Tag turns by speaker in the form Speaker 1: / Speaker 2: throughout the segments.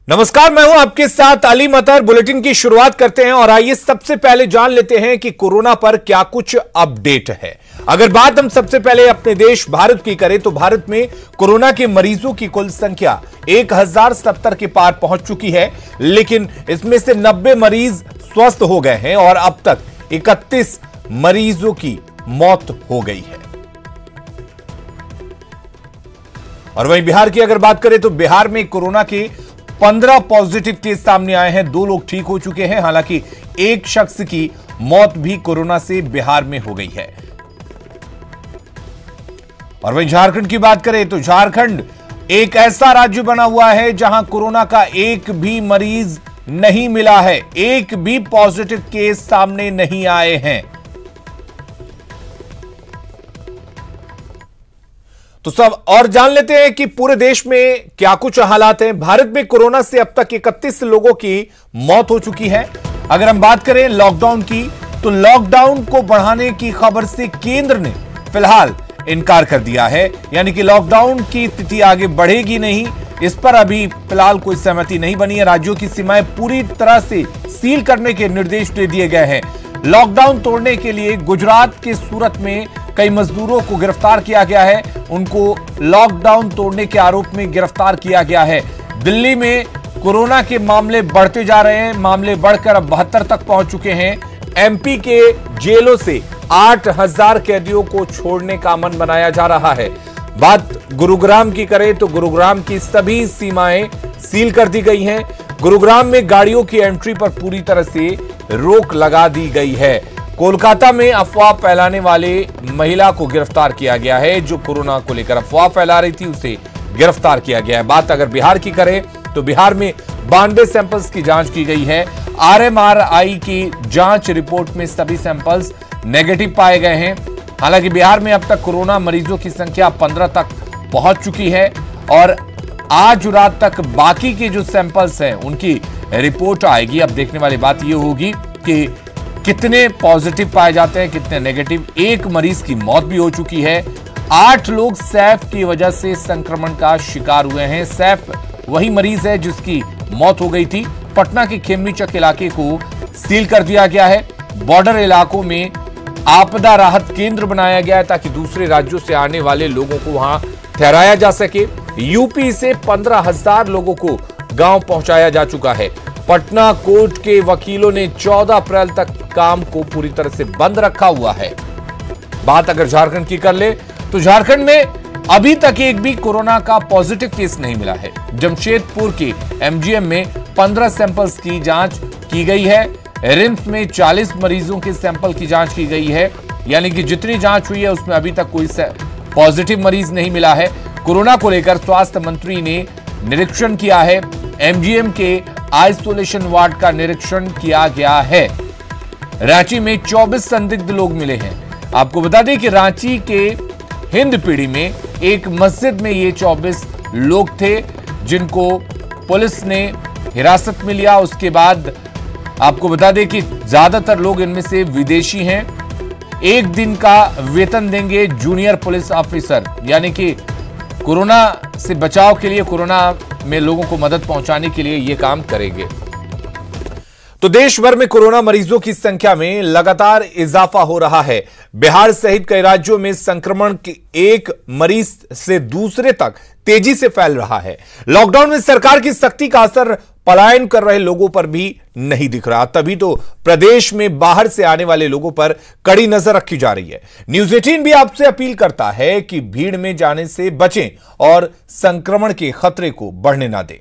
Speaker 1: नमस्कार, मैं हूं आपके साथ अली मतर। बुलेटिन की शुरुआत करते हैं और आइए सबसे पहले जान लेते हैं कि कोरोना पर क्या कुछ अपडेट है। अगर बात हम सबसे पहले अपने देश भारत की करें तो भारत में कोरोना के मरीजों की कुल संख्या 1070 के पार पहुंच चुकी है, लेकिन इसमें से 90 मरीज स्वस्थ हो गए हैं और अब तक 31 मरीजों की मौत हो गई है। और वहीं बिहार की अगर बात करें तो बिहार में कोरोना के 15 पॉजिटिव केस सामने आए हैं। 2 लोग ठीक हो चुके हैं। हालांकि एक शख्स की मौत भी कोरोना से बिहार में हो गई है। और वहीं झारखंड की बात करें तो झारखंड एक ऐसा राज्य बना हुआ है जहां कोरोना का एक भी मरीज नहीं मिला है, एक भी पॉजिटिव केस सामने नहीं आए हैं। तो सब और जान लेते हैं कि पूरे देश में क्या कुछ हालात हैं। भारत में कोरोना से अब तक 31 लोगों की मौत हो चुकी है। अगर हम बात करें लॉकडाउन की तो लॉकडाउन को बढ़ाने की खबर से केंद्र ने फिलहाल इनकार कर दिया है, यानी कि लॉकडाउन की तिथि आगे बढ़ेगी नहीं, इस पर अभी फिलहाल कोई सहमति नहीं बनी है। राज्यों की सीमाएं पूरी तरह से सील करने के निर्देश दे दिए गए हैं। लॉकडाउन तोड़ने के लिए गुजरात के सूरत में कई मजदूरों को गिरफ्तार किया गया है। उनको लॉकडाउन तोड़ने के आरोप में गिरफ्तार किया गया है। दिल्ली में कोरोना के मामले बढ़ते जा रहे हैं। मामले बढ़कर अब 72 तक पहुंच चुके हैं। एमपी के जेलों से 8000 कैदियों को छोड़ने का अमन बनाया जा रहा है। बात गुरुग्राम की करें तो गुरुग्राम की सभी सीमाएं सील कर दी गई हैं। गुरुग्राम में गाड़ियों की एंट्री पर पूरी तरह से रोक लगा दी गई है। कोलकाता में अफवाह फैलाने वाले महिला को गिरफ्तार किया गया है, जो कोरोना को लेकर अफवाह फैला रही थी, उसे गिरफ्तार किया गया है। बात अगर बिहार की करें तो बिहार में 92 सैंपल्स की जांच की गई है। आरएमआरआई की जांच रिपोर्ट में सभी सैंपल्स नेगेटिव पाए गए हैं। हालांकि बिहार में अब तक कोरोना मरीजों की संख्या 15 तक पहुंच चुकी है और आज रात तक बाकी के जो सैंपल्स हैं उनकी रिपोर्ट आएगी। अब देखने वाली बात यह होगी कि कितने पॉजिटिव पाए जाते हैं, कितने नेगेटिव। एक मरीज की मौत भी हो चुकी है। 8 लोग सैफ की वजह से संक्रमण का शिकार हुए हैं। सैफ वही मरीज है जिसकी मौत हो गई थी। पटना के खेमनीचक इलाके को सील कर दिया गया है। बॉर्डर इलाकों में आपदा राहत केंद्र बनाया गया है ताकि दूसरे राज्यों से आने वाले लोगों को वहां ठहराया जा सके। यूपी से 15,000 लोगों को गांव पहुंचाया जा चुका है। पटना कोर्ट के वकीलों ने 14 अप्रैल तक काम को पूरी तरह से बंद रखा हुआ है। बात अगर झारखंड की कर ले तो झारखंड में अभी तक एक भी कोरोना का पॉजिटिव केस नहीं मिला है। जमशेदपुर के एमजीएम में 15 सैंपल्स की जांच की गई है। रिम्स में 40 मरीजों के सैंपल की जांच की गई है, यानी कि जितनी जांच हुई है उसमें अभी तक कोई पॉजिटिव मरीज नहीं मिला है। कोरोना को लेकर स्वास्थ्य मंत्री ने निरीक्षण किया है। एमजीएम के आइसोलेशन वार्ड का निरीक्षण किया गया है। रांची में 24 संदिग्ध लोग मिले हैं। आपको बता दें कि रांची के हिंदपीढ़ी में एक मस्जिद में ये 24 लोग थे जिनको पुलिस ने हिरासत में लिया। उसके बाद आपको बता दें कि ज्यादातर लोग इनमें से विदेशी हैं। 1 दिन का वेतन देंगे जूनियर पुलिस ऑफिसर, यानी कि कोरोना से बचाव के लिए, कोरोना में लोगों को मदद पहुंचाने के लिए यह काम करेंगे। तो देश भर में कोरोना मरीजों की संख्या में लगातार इजाफा हो रहा है। बिहार सहित कई राज्यों में संक्रमण के एक मरीज से दूसरे तक तेजी से फैल रहा है। लॉकडाउन में सरकार की सख्ती का असर पलायन कर रहे लोगों पर भी नहीं दिख रहा। तभी तो प्रदेश में बाहर से आने वाले लोगों पर कड़ी नजर रखी जा रही है। न्यूज़ 18 भी आपसे अपील करता है कि भीड़ में जाने से बचें और संक्रमण के खतरे को बढ़ने ना दें।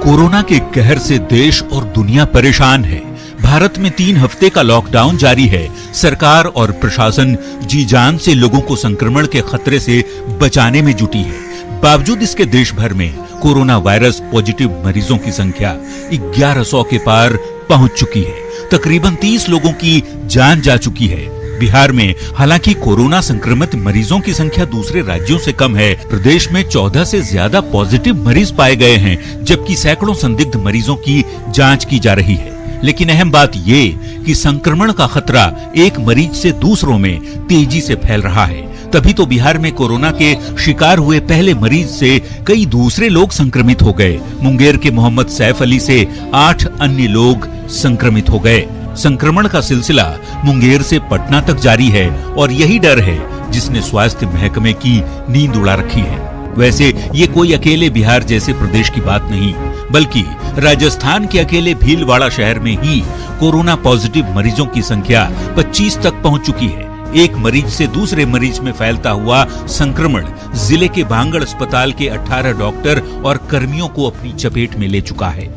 Speaker 2: कोरोना के कहर से देश और दुनिया परेशान है। भारत में 3 हफ्ते का लॉकडाउन जारी है। सरकार और प्रशासन जी जान से लोगों को संक्रमण के खतरे से बचाने में जुटी है। बावजूद इसके देश भर में कोरोना वायरस पॉजिटिव मरीजों की संख्या 1100 के पार पहुंच चुकी है। तकरीबन 30 लोगों की जान जा चुकी है। बिहार में हालांकि कोरोना संक्रमित मरीजों की संख्या दूसरे राज्यों से कम है। प्रदेश में 14 से ज्यादा पॉजिटिव मरीज पाए गए हैं, जबकि सैकड़ों संदिग्ध मरीजों की जांच की जा रही है। लेकिन अहम बात ये कि संक्रमण का खतरा एक मरीज से दूसरों में तेजी से फैल रहा है। तभी तो बिहार में कोरोना के शिकार हुए पहले मरीज से कई दूसरे लोग संक्रमित हो गए। मुंगेर के मोहम्मद सैफ अली से 8 अन्य लोग संक्रमित हो गए। संक्रमण का सिलसिला मुंगेर से पटना तक जारी है और यही डर है जिसने स्वास्थ्य महकमे की नींद उड़ा रखी है। वैसे ये कोई अकेले बिहार जैसे प्रदेश की बात नहीं, बल्कि राजस्थान के अकेले भीलवाड़ा शहर में ही कोरोना पॉजिटिव मरीजों की संख्या 25 तक पहुंच चुकी है। एक मरीज से दूसरे मरीज में फैलता हुआ संक्रमण जिले के भांगड़ अस्पताल के 18 डॉक्टर और कर्मियों को अपनी चपेट में ले चुका है।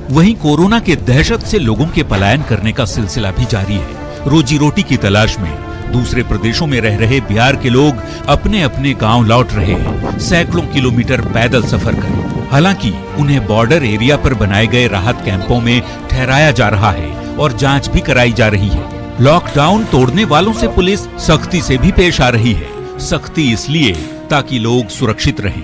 Speaker 2: वहीं कोरोना के दहशत से लोगों के पलायन करने का सिलसिला भी जारी है। रोजी रोटी की तलाश में दूसरे प्रदेशों में रह रहे बिहार के लोग अपने अपने गांव लौट रहे हैं, सैकड़ों किलोमीटर पैदल सफर कर। हालांकि उन्हें बॉर्डर एरिया पर बनाए गए राहत कैंपों में ठहराया जा रहा है और जांच भी कराई जा रही है। लॉकडाउन तोड़ने वालों से पुलिस सख्ती से भी पेश आ रही है। सख्ती इसलिए ताकि लोग सुरक्षित रहें,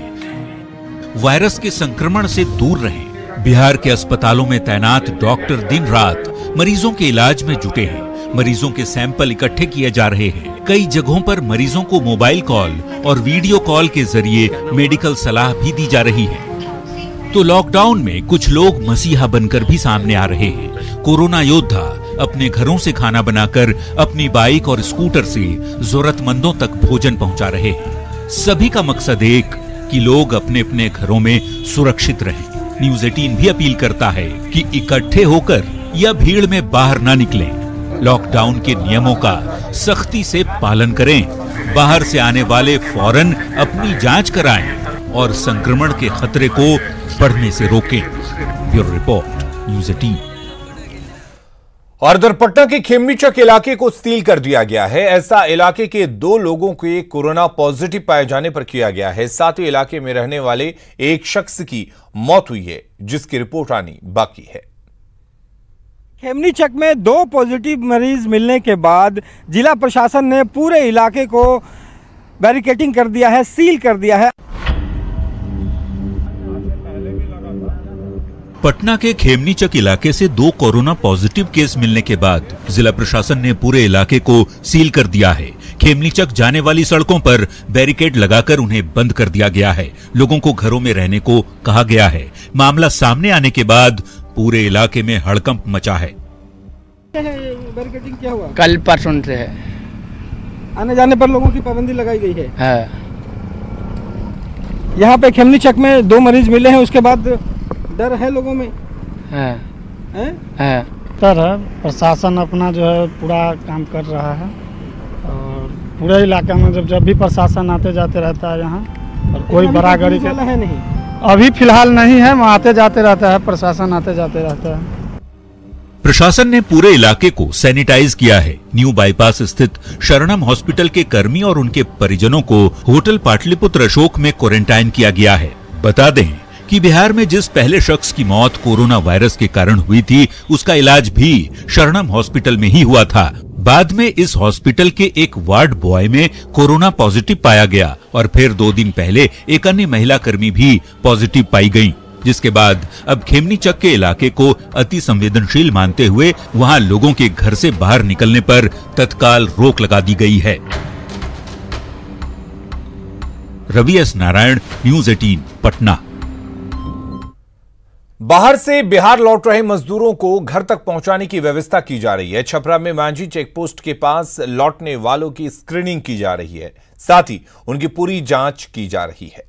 Speaker 2: वायरस के संक्रमण से दूर रहें। बिहार के अस्पतालों में तैनात डॉक्टर दिन रात मरीजों के इलाज में जुटे हैं। मरीजों के सैंपल इकट्ठे किए जा रहे हैं। कई जगहों पर मरीजों को मोबाइल कॉल और वीडियो कॉल के जरिए मेडिकल सलाह भी दी जा रही है। तो लॉकडाउन में कुछ लोग मसीहा बनकर भी सामने आ रहे हैं। कोरोना योद्धा अपने घरों से खाना बनाकर अपनी बाइक और स्कूटर से जरूरतमंदों तक भोजन पहुंचा रहे हैं। सभी का मकसद एक कि लोग अपने अपने घरों में सुरक्षित रहें। न्यूज़ 18 भी अपील करता है कि इकट्ठे होकर या भीड़ में बाहर न निकलें। लॉकडाउन के नियमों का सख्ती से पालन करें। बाहर से आने वाले फौरन अपनी जांच कराएं और संक्रमण के खतरे को बढ़ने से रोकें। Bureau report, news 18।
Speaker 1: और इधर पटना के खेमनीचक इलाके को सील कर दिया गया है। ऐसा इलाके के 2 लोगों के कोरोना पॉजिटिव पाए जाने पर किया गया है। साथ ही इलाके में रहने वाले एक शख्स की मौत हुई है, जिसकी रिपोर्ट आनी बाकी है।
Speaker 3: खेमनीचक में 2 पॉजिटिव मरीज मिलने के बाद जिला प्रशासन ने पूरे इलाके को बैरिकेडिंग कर दिया है, सील कर दिया है।
Speaker 2: पटना के खेमनीचक इलाके से 2 कोरोना पॉजिटिव केस मिलने के बाद जिला प्रशासन ने पूरे इलाके को सील कर दिया है। खेमनीचक जाने वाली सड़कों पर बैरिकेड लगाकर उन्हें बंद कर दिया गया है। लोगों को घरों में रहने को कहा गया है। मामला सामने आने के बाद पूरे इलाके में हड़कंप मचा है।
Speaker 3: बैरिकेडिंग क्या हुआ?
Speaker 4: कल परसों से है।
Speaker 3: आने जाने पर लोगों की पाबंदी लगाई गई है। यहाँ पे खेमनीचक में 2 मरीज मिले हैं, उसके बाद डर है लोगों में।
Speaker 5: डर है। प्रशासन अपना जो है पूरा काम कर रहा है और पूरे इलाके में जब भी प्रशासन आते जाते रहता है यहाँ, और कोई बड़ा गाड़ी का है नहीं, अभी फिलहाल नहीं है। वहाँ आते जाते रहता है, प्रशासन आते जाते रहता है।
Speaker 2: प्रशासन ने पूरे इलाके को सैनिटाइज किया है। न्यू बाईपास स्थित शरणम हॉस्पिटल के कर्मी और उनके परिजनों को होटल पाटलिपुत्र अशोक में क्वारंटाइन किया गया है। बता दें कि बिहार में जिस पहले शख्स की मौत कोरोना वायरस के कारण हुई थी, उसका इलाज भी शरणम हॉस्पिटल में ही हुआ था। बाद में इस हॉस्पिटल के एक वार्ड बॉय में कोरोना पॉजिटिव पाया गया और फिर 2 दिन पहले एक अन्य महिला कर्मी भी पॉजिटिव पाई गई, जिसके बाद अब खेमनीचक के इलाके को अति संवेदनशील मानते हुए वहां लोगों के घर से बाहर निकलने पर तत्काल रोक लगा दी गई है। Ravi S Narayan, news 18, Patna.
Speaker 1: बाहर से बिहार लौट रहे मजदूरों को घर तक पहुंचाने की व्यवस्था की जा रही है। छपरा में मांझी चेकपोस्ट के पास लौटने वालों की स्क्रीनिंग की जा रही है, साथ ही उनकी पूरी जांच की जा रही है।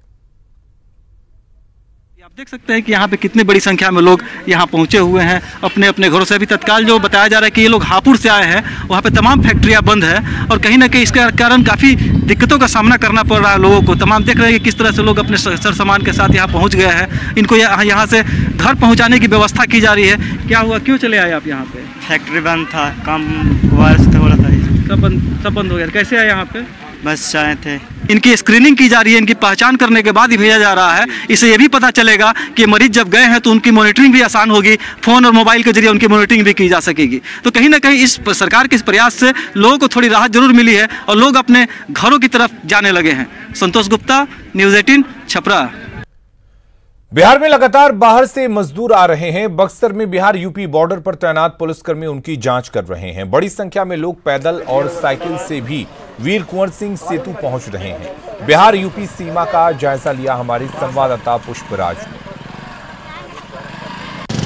Speaker 6: आप देख सकते हैं कि यहाँ पे कितनी बड़ी संख्या में लोग यहाँ पहुँचे हुए हैं अपने अपने घरों से। अभी तत्काल जो बताया जा रहा है कि ये लोग हापुड़ से आए हैं, वहाँ पे तमाम फैक्ट्रियाँ बंद है और कहीं ना कहीं इसके कारण काफ़ी दिक्कतों का सामना करना पड़ रहा है लोगों को। तमाम देख रहे हैं कि किस तरह से लोग अपने सर सामान के साथ यहाँ पहुँच गए हैं। इनको यहाँ से घर पहुँचाने की व्यवस्था की जा रही है। क्या हुआ, क्यों चले आए आप यहाँ पे?
Speaker 7: फैक्ट्री बंद था, काम वायरस हो रहा था,
Speaker 6: सब बंद हो गया। कैसे आए यहाँ पे?
Speaker 7: बस आए थे।
Speaker 6: इनकी स्क्रीनिंग की जा रही है, इनकी पहचान करने के बाद ही भेजा जा रहा है। इससे ये भी पता चलेगा कि मरीज जब गए हैं तो उनकी मॉनिटरिंग भी आसान होगी, फोन और मोबाइल के जरिए उनकी मॉनिटरिंग भी की जा सकेगी। तो कहीं ना कहीं इस सरकार के इस प्रयास से लोगों को थोड़ी राहत जरूर मिली है और लोग अपने घरों की तरफ जाने लगे हैं। संतोष गुप्ता, न्यूज़ 18, छपरा।
Speaker 1: बिहार में लगातार बाहर से मजदूर आ रहे हैं। बक्सर में बिहार यूपी बॉर्डर पर तैनात पुलिसकर्मी उनकी जांच कर रहे हैं। बड़ी संख्या में लोग पैदल और साइकिल से भी वीर कुंवर सिंह सेतु पहुंच रहे हैं। बिहार यूपी सीमा का जायजा लिया हमारी संवाददाता पुष्पराज ने।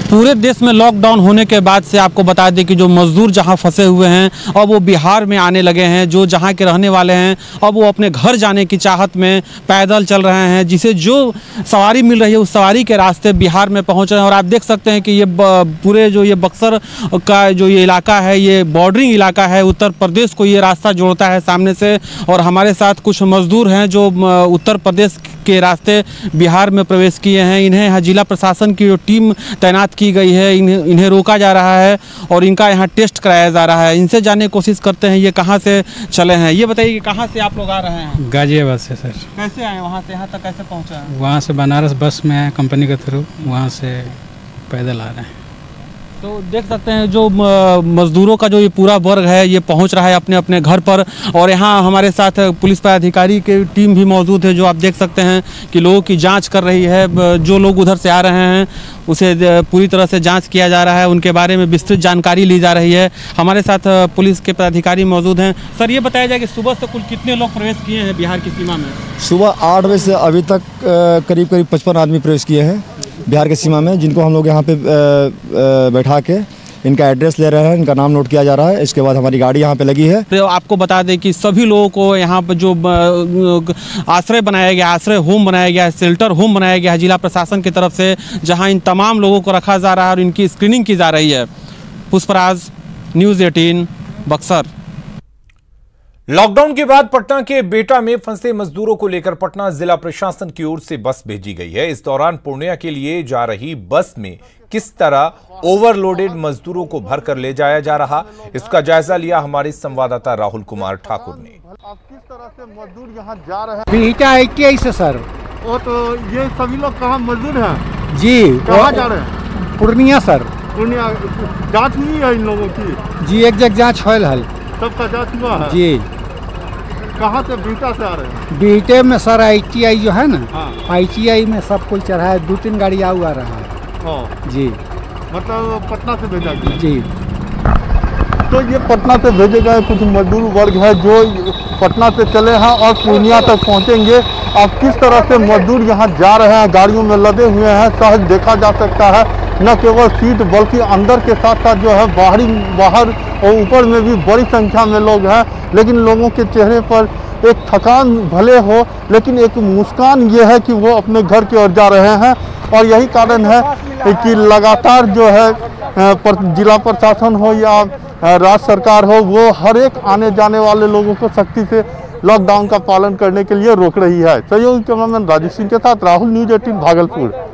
Speaker 4: पूरे देश में लॉकडाउन होने के बाद से आपको बता दें कि जो मजदूर जहां फंसे हुए हैं अब वो बिहार में आने लगे हैं। जो जहां के रहने वाले हैं अब वो अपने घर जाने की चाहत में पैदल चल रहे हैं। जिसे जो सवारी मिल रही है उस सवारी के रास्ते बिहार में पहुंच रहे हैं। और आप देख सकते हैं कि ये पूरे जो ये बक्सर का जो ये इलाका है ये बॉर्डरिंग इलाका है। उत्तर प्रदेश को ये रास्ता जोड़ता है सामने से। और हमारे साथ कुछ मजदूर हैं जो उत्तर प्रदेश के रास्ते बिहार में प्रवेश किए हैं। इन्हें यहाँ जिला प्रशासन की जो टीम तैनात की गई है इन्हें रोका जा रहा है और इनका यहाँ टेस्ट कराया जा रहा है। इनसे जानने की कोशिश करते हैं ये कहाँ से चले हैं। ये बताइए कि कहाँ से आप लोग आ रहे हैं?
Speaker 5: गाजियाबाद से सर।
Speaker 4: कैसे आए वहाँ से यहाँ तक कैसे पहुँचे हैं?
Speaker 5: वहाँ से बनारस बस में आए कंपनी के थ्रू, वहाँ से पैदल आ रहे हैं।
Speaker 4: तो देख सकते हैं जो मजदूरों का जो ये पूरा वर्ग है ये पहुंच रहा है अपने अपने घर पर। और यहाँ हमारे साथ पुलिस पदाधिकारी की टीम भी मौजूद है जो आप देख सकते हैं कि लोगों की जांच कर रही है। जो लोग उधर से आ रहे हैं उसे पूरी तरह से जांच किया जा रहा है, उनके बारे में विस्तृत जानकारी ली जा रही है। हमारे साथ पुलिस के पदाधिकारी मौजूद हैं। सर ये बताया जाए कि सुबह से कुल कितने लोग प्रवेश किए हैं बिहार की सीमा में?
Speaker 8: सुबह 8 बजे से अभी तक करीब 55 आदमी प्रवेश किए हैं बिहार की सीमा में, जिनको हम लोग यहाँ पे बैठा के इनका एड्रेस ले रहे हैं, इनका नाम नोट किया जा रहा है। इसके बाद हमारी गाड़ी यहाँ पे लगी है।
Speaker 4: तो आपको बता दें कि सभी लोगों को यहाँ पर जो आश्रय बनाया गया, आश्रय होम बनाया गया है, शेल्टर होम बनाया गया है जिला प्रशासन की तरफ से, जहाँ इन तमाम लोगों को रखा जा रहा है और इनकी स्क्रीनिंग की जा रही है। पुष्पराज, न्यूज़ 18, बक्सर।
Speaker 1: लॉकडाउन के बाद पटना के बेटा में फंसे मजदूरों को लेकर पटना जिला प्रशासन की ओर से बस भेजी गई है। इस दौरान पूर्णिया के लिए जा रही बस में किस तरह ओवरलोडेड मजदूरों को भरकर ले जाया जा रहा, इसका जायजा लिया हमारे संवाददाता राहुल कुमार ठाकुर ने।
Speaker 9: अब किस तरह से मजदूर यहाँ जा रहे हैं?
Speaker 3: बीटा ITI से सर।
Speaker 9: वो तो ये सभी लोग कहाँ मजदूर हैं?
Speaker 3: जी
Speaker 9: कहाँ जा रहे हैं?
Speaker 3: पूर्णिया सर।
Speaker 9: पूर्णिया जाँच हुई है इन लोगों की?
Speaker 3: जी एक जगह जाँच होल हल।
Speaker 9: सबका जाँच हुआ है?
Speaker 3: जी।
Speaker 9: कहाँ से बीटा से आ रहे हैं?
Speaker 3: बीटे में सर ITI जो है ना,
Speaker 9: हाँ।
Speaker 3: ITI में सब कोई चढ़ा है, 2-3 गाड़ी हुआ रहा है। जी
Speaker 9: मतलब पटना से भेजा गया?
Speaker 3: जी।
Speaker 9: तो ये पटना से भेजे गए कुछ मजदूर वर्ग है जो पटना से चले हैं और पूर्णिया तक पहुंचेंगे। अब किस तरह से मजदूर यहाँ जा रहे हैं, गाड़ियों में लदे हुए हैं, सहज देखा जा सकता है। न केवल सीट बल्कि अंदर के साथ साथ जो है बाहर और ऊपर में भी बड़ी संख्या में लोग हैं। लेकिन लोगों के चेहरे पर एक थकान भले हो लेकिन एक मुस्कान ये है कि वो अपने घर की ओर जा रहे हैं। और यही कारण है कि लगातार जो है जिला प्रशासन हो या राज्य सरकार हो, वो हर एक आने जाने वाले लोगों को सख्ती से लॉकडाउन का पालन करने के लिए रोक रही है। सहयोगी कैमरामैन राजेश सिंह के साथ राहुल, न्यूज़ 18 भागलपुर।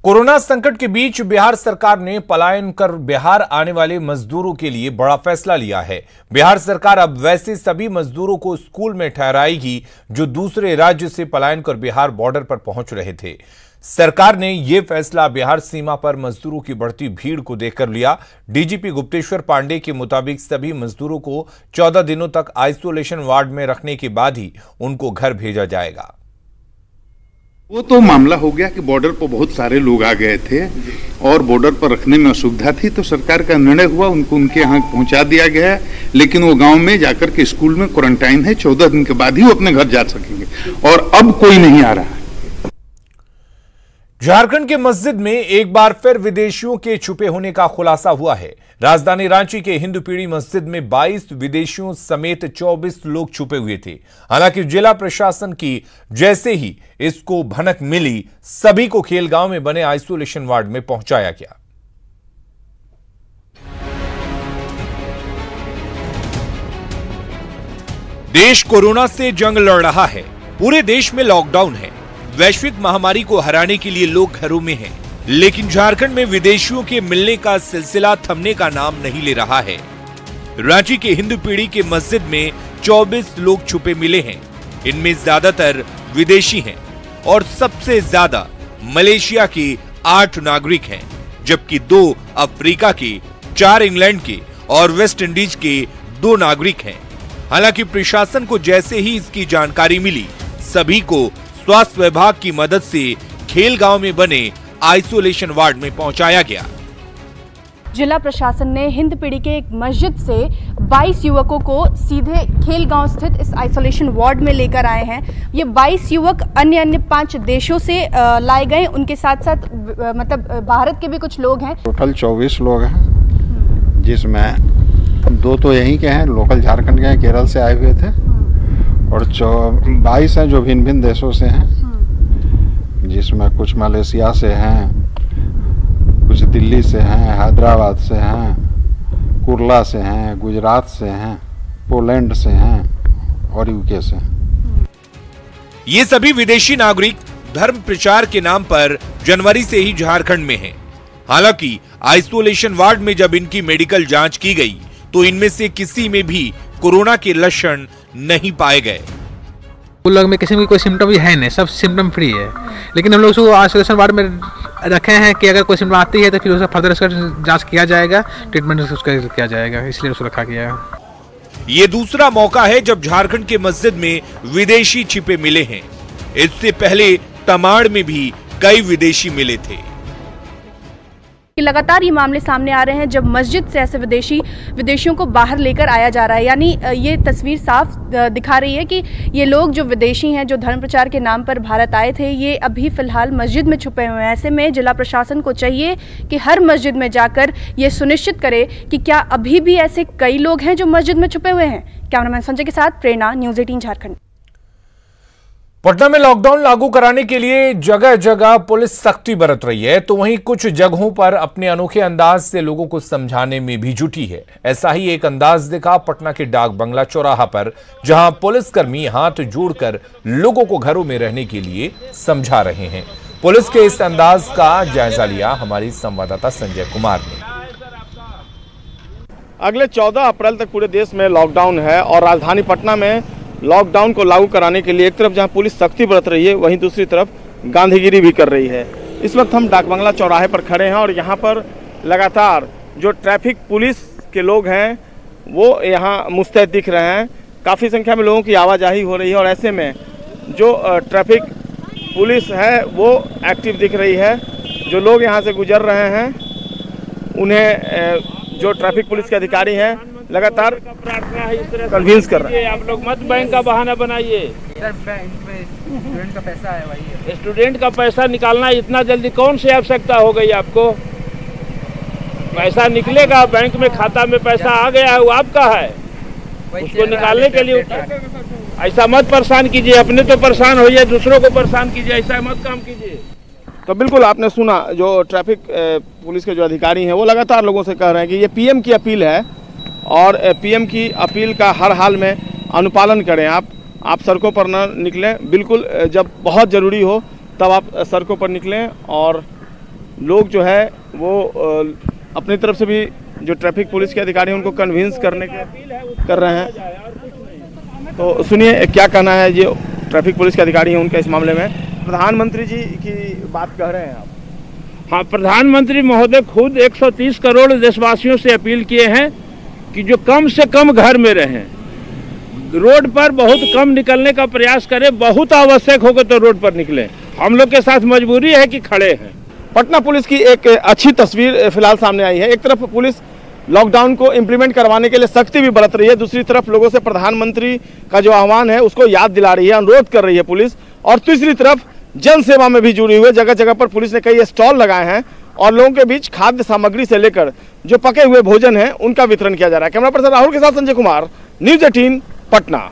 Speaker 1: कोरोना संकट के बीच बिहार सरकार ने पलायन कर बिहार आने वाले मजदूरों के लिए बड़ा फैसला लिया है। बिहार सरकार अब वैसे सभी मजदूरों को स्कूल में ठहराएगी जो दूसरे राज्य से पलायन कर बिहार बॉर्डर पर पहुंच रहे थे। सरकार ने यह फैसला बिहार सीमा पर मजदूरों की बढ़ती भीड़ को देखकर लिया। डीजीपी गुप्तेश्वर पांडे के मुताबिक सभी मजदूरों को 14 दिनों तक आइसोलेशन वार्ड में रखने के बाद ही उनको घर भेजा जाएगा।
Speaker 10: वो तो मामला हो गया कि बॉर्डर पर बहुत सारे लोग आ गए थे और बॉर्डर पर रखने में असुविधा थी, तो सरकार का निर्णय हुआ उनको उनके यहाँ पहुंचा दिया गया है। लेकिन वो गांव में जाकर के स्कूल में क्वारंटाइन है, 14 दिन के बाद ही वो अपने घर जा सकेंगे और अब कोई नहीं आ रहा है।
Speaker 1: झारखंड के मस्जिद में एक बार फिर विदेशियों के छुपे होने का खुलासा हुआ है। राजधानी रांची के हिंदूपीढ़ी मस्जिद में 22 विदेशियों समेत 24 लोग छुपे हुए थे। हालांकि जिला प्रशासन की जैसे ही इसको भनक मिली, सभी को खेलगांव में बने आइसोलेशन वार्ड में पहुंचाया गया। देश कोरोना से जंग लड़ रहा है। पूरे देश में लॉकडाउन है। वैश्विक महामारी को हराने के लिए लोग घरों में हैं, लेकिन झारखंड में विदेशियों के मिलने का सिलसिला थमने का नाम नहीं ले रहा है। रांची के हिंदूपीढ़ी के मस्जिद में 24 लोग छुपे मिले हैं। इनमें ज्यादातर विदेशी हैं और सबसे ज्यादा मलेशिया के 8 नागरिक हैं, जबकि 2 अफ्रीका के, 4 इंग्लैंड के और वेस्ट इंडीज के 2 नागरिक हैं। हालांकि प्रशासन को जैसे ही इसकी जानकारी मिली, सभी को स्वास्थ्य विभाग की मदद से खेलगांव में बने आइसोलेशन वार्ड में पहुंचाया गया।
Speaker 11: जिला प्रशासन ने हिंदपीढ़ी के एक मस्जिद से 22 युवकों को सीधे खेलगांव स्थित इस आइसोलेशन वार्ड में लेकर आए हैं। ये 22 युवक अन्य 5 देशों से लाए गए, उनके साथ साथ मतलब भारत के भी कुछ लोग हैं।
Speaker 12: टोटल 24 लोग हैं, जिसमें 2 तो यहीं के हैं, लोकल झारखंड के हैं, केरल से आए हुए थे, और 22 हैं जो भिन्न भिन्न देशों से हैं, जिसमें कुछ मलेशिया से हैं, कुछ दिल्ली से हैं, हैदराबाद से हैं, कुरला से हैं, गुजरात से हैं, पोलैंड से हैं और यूके से हैं।
Speaker 1: ये सभी विदेशी नागरिक धर्म प्रचार के नाम पर जनवरी से ही झारखंड में हैं। हालांकि आइसोलेशन वार्ड में जब इनकी मेडिकल जांच की गई तो इनमें से किसी में भी कोरोना के लक्षण नहीं पाए गए।
Speaker 13: उन लोग में किसी में कोई सिम्टम भी है नहीं, सब सिम्टम फ्री है, लेकिन हम लोग उसको आइसोलेशन वार्ड में रखे हैं कि अगर कोई सिम्टम आती है तो फिर उसका फर्दर उसका जांच किया जाएगा, ट्रीटमेंट उसका किया जाएगा, इसलिए उसको रखा गया है।
Speaker 1: ये दूसरा मौका है जब झारखंड के मस्जिद में विदेशी छिपे मिले हैं। इससे पहले तमाड़ में भी कई विदेशी मिले थे।
Speaker 11: लगातार ये मामले सामने आ रहे हैं जब मस्जिद से ऐसे विदेशियों को बाहर लेकर आया जा रहा है। यानी ये तस्वीर साफ दिखा रही है कि ये लोग जो विदेशी हैं, जो धर्म प्रचार के नाम पर भारत आए थे, ये अभी फिलहाल मस्जिद में छुपे हुए हैं। ऐसे में जिला प्रशासन को चाहिए कि हर मस्जिद में जाकर ये सुनिश्चित करे कि क्या अभी भी ऐसे कई लोग हैं जो मस्जिद में छुपे हुए हैं। कैमरामैन संजय के साथ प्रेरणा, न्यूज़ 18 झारखंड।
Speaker 1: पटना में लॉकडाउन लागू कराने के लिए जगह जगह पुलिस सख्ती बरत रही है, तो वहीं कुछ जगहों पर अपने अनोखे अंदाज से लोगों को समझाने में भी जुटी है। ऐसा ही एक अंदाज दिखा पटना के डाक बंगला चौराहा पर, जहां पुलिसकर्मी हाथ जोड़कर लोगों को घरों में रहने के लिए समझा रहे हैं। पुलिस के इस अंदाज का जायजा लिया हमारी संवाददाता संजय कुमार ने।
Speaker 14: अगले 14 अप्रैल तक पूरे देश में लॉकडाउन है और राजधानी पटना में लॉकडाउन को लागू कराने के लिए एक तरफ जहां पुलिस सख्ती बरत रही है, वहीं दूसरी तरफ गांधीगिरी भी कर रही है। इस वक्त हम डाक बंगला चौराहे पर खड़े हैं और यहां पर लगातार जो ट्रैफिक पुलिस के लोग हैं वो यहां मुस्तैद दिख रहे हैं। काफ़ी संख्या में लोगों की आवाजाही हो रही है और ऐसे में जो ट्रैफिक पुलिस है वो एक्टिव दिख रही है। जो लोग यहाँ से गुजर रहे हैं उन्हें जो ट्रैफिक पुलिस के अधिकारी हैं लगातार कन्विंस कर रहे हैं।
Speaker 15: आप लोग मत बैंक का बहाना बनाइए।
Speaker 16: बैंक में स्टूडेंट का पैसा है भाई,
Speaker 15: स्टूडेंट का पैसा निकालना इतना जल्दी कौन सी आवश्यकता हो गई आपको? पैसा निकलेगा, बैंक में खाता में पैसा आ गया है, वो आपका है, उसको निकालने के लिए ऐसा मत परेशान कीजिए। अपने तो परेशान होइए, दूसरों को परेशान कीजिए, ऐसा मत काम कीजिए।
Speaker 14: तो बिल्कुल आपने सुना, जो ट्रैफिक पुलिस के जो अधिकारी हैं वो लगातार लोगों से कह रहे हैं कि ये पीएम की अपील है और पीएम की अपील का हर हाल में अनुपालन करें। आप सड़कों पर न निकलें, बिल्कुल जब बहुत ज़रूरी हो तब आप सड़कों पर निकलें। और लोग जो है वो अपनी तरफ से भी जो ट्रैफिक पुलिस के अधिकारी हैं उनको कन्विंस करने के कर रहे हैं। तो सुनिए क्या कहना है ये ट्रैफिक पुलिस के अधिकारी हैं उनका इस मामले में। प्रधानमंत्री जी की बात कह रहे हैं आप।
Speaker 15: हाँ, प्रधानमंत्री महोदय खुद 130 करोड़ देशवासियों से अपील किए हैं कि जो कम से कम घर में रहें, रोड पर बहुत कम निकलने का प्रयास करें, बहुत आवश्यक होगा तो रोड पर निकलें। हम लोग के साथ मजबूरी है कि खड़े हैं।
Speaker 14: पटना पुलिस की एक अच्छी तस्वीर फिलहाल सामने आई है। एक तरफ पुलिस लॉकडाउन को इम्प्लीमेंट करवाने के लिए सख्ती भी बरत रही है, दूसरी तरफ लोगों से प्रधानमंत्री का जो आह्वान है उसको याद दिला रही है, अनुरोध कर रही है पुलिस। और तीसरी तरफ जन सेवा में भी जुड़ी हुई है। जगह जगह पर पुलिस ने कई स्टॉल लगाए हैं और लोगों के बीच खाद्य सामग्री से लेकर जो पके हुए भोजन है उनका वितरण किया जा रहा है। कैमरा पर्सन राहुल के साथ संजय कुमार, न्यूज़ 18 पटना।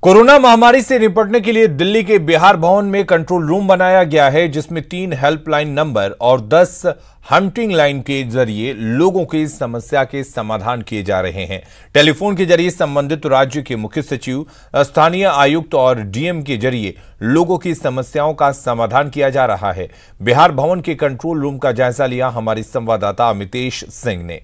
Speaker 1: कोरोना महामारी से निपटने के लिए दिल्ली के बिहार भवन में कंट्रोल रूम बनाया गया है, जिसमें 3 हेल्पलाइन नंबर और 10 हंटिंग लाइन के जरिए लोगों की समस्या के समाधान किए जा रहे हैं। टेलीफोन के जरिए संबंधित राज्य के मुख्य सचिव, स्थानीय आयुक्त और डीएम के जरिए लोगों की समस्याओं का समाधान किया जा रहा है। बिहार भवन के कंट्रोल रूम का जायजा लिया हमारी संवाददाता अमितेश सिंह ने।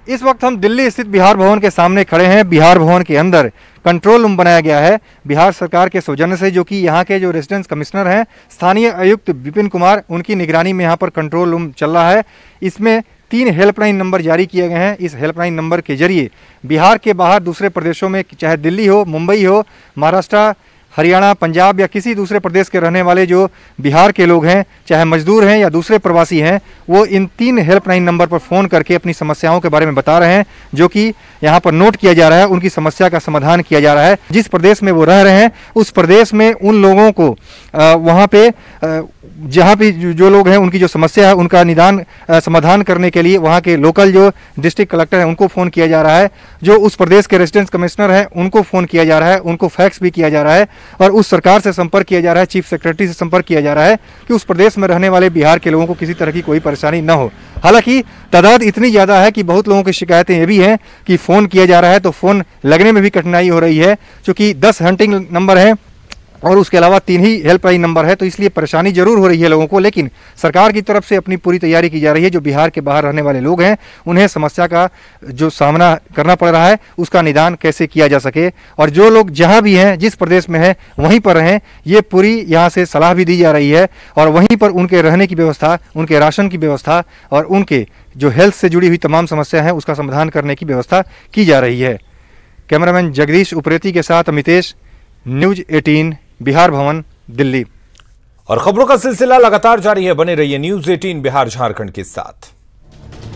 Speaker 3: इस वक्त हम दिल्ली स्थित बिहार भवन के सामने खड़े हैं। बिहार भवन के अंदर कंट्रोल रूम बनाया गया है बिहार सरकार के सौजन्य से, जो कि यहाँ के जो रेजिडेंस कमिश्नर हैं, स्थानीय आयुक्त विपिन कुमार, उनकी निगरानी में यहाँ पर कंट्रोल रूम चल रहा है। इसमें 3 हेल्पलाइन नंबर जारी किए गए हैं। इस हेल्पलाइन नंबर के जरिए बिहार के बाहर दूसरे प्रदेशों में, चाहे दिल्ली हो, मुंबई हो, महाराष्ट्र, हरियाणा, पंजाब या किसी दूसरे प्रदेश के रहने वाले जो बिहार के लोग हैं, चाहे मजदूर हैं या दूसरे प्रवासी हैं, वो इन 3 हेल्पलाइन नंबर पर फ़ोन करके अपनी समस्याओं के बारे में बता रहे हैं, जो कि यहाँ पर नोट किया जा रहा है। उनकी समस्या का समाधान किया जा रहा है। जिस प्रदेश में वो रह रहे हैं उस प्रदेश में उन लोगों को वहाँ पे जहाँ भी जो लोग हैं उनकी जो समस्या है उनका निदान समाधान करने के लिए वहाँ के लोकल जो डिस्ट्रिक्ट कलेक्टर हैं उनको फ़ोन किया जा रहा है, जो उस प्रदेश के रेजिडेंस कमिश्नर हैं उनको फ़ोन किया जा रहा है, उनको फैक्स भी किया जा रहा है और उस सरकार से संपर्क किया जा रहा है, चीफ सेक्रेटरी से संपर्क किया जा रहा है कि उस प्रदेश में रहने वाले बिहार के लोगों को किसी तरह की कोई परेशानी न हो। हालांकि तादाद इतनी ज़्यादा है कि बहुत लोगों की शिकायतें ये भी हैं कि फ़ोन किया जा रहा है तो फ़ोन लगने में भी कठिनाई हो रही है, क्योंकि 10 हंटिंग नंबर है और उसके अलावा 3 ही हेल्पलाइन नंबर है, तो इसलिए परेशानी जरूर हो रही है लोगों को। लेकिन सरकार की तरफ से अपनी पूरी तैयारी की जा रही है। जो बिहार के बाहर रहने वाले लोग हैं उन्हें समस्या का जो सामना करना पड़ रहा है उसका निदान कैसे किया जा सके, और जो लोग जहां भी हैं, जिस प्रदेश में हैं वहीं पर रहें, ये पूरी यहाँ से सलाह भी दी जा रही है। और वहीं पर उनके रहने की व्यवस्था, उनके राशन की व्यवस्था और उनके जो हेल्थ से जुड़ी हुई तमाम समस्या हैं उसका समाधान करने की व्यवस्था की जा रही है। कैमरामैन जगदीश उप्रेती के साथ अमितेश, न्यूज 18 बिहार भवन, दिल्ली।
Speaker 1: और खबरों का सिलसिला लगातार जारी है, बने रहिए न्यूज 18 बिहार झारखंड के साथ।